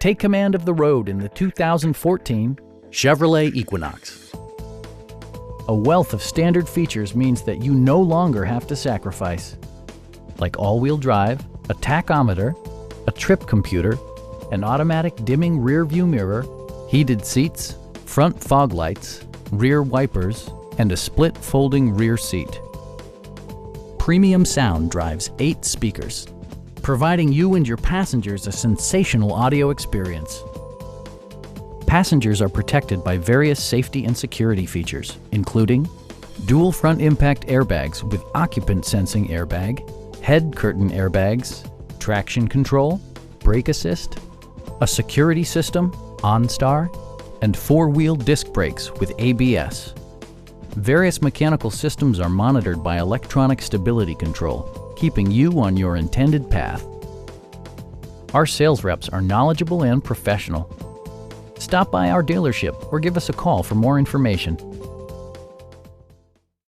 Take command of the road in the 2014 Chevrolet Equinox. A wealth of standard features means that you no longer have to sacrifice, like all-wheel drive, a tachometer, a trip computer, an automatic dimming rear-view mirror, heated seats, front fog lights, rear wipers, and a split folding rear seat. Premium sound drives 8 speakers, providing you and your passengers a sensational audio experience. Passengers are protected by various safety and security features, including dual front impact airbags with occupant sensing airbag, head curtain airbags, traction control, brake assist, a security system, OnStar, and 4-wheel disc brakes with ABS. Various mechanical systems are monitored by electronic stability control, keeping you on your intended path. Our sales reps are knowledgeable and professional. Stop by our dealership or give us a call for more information.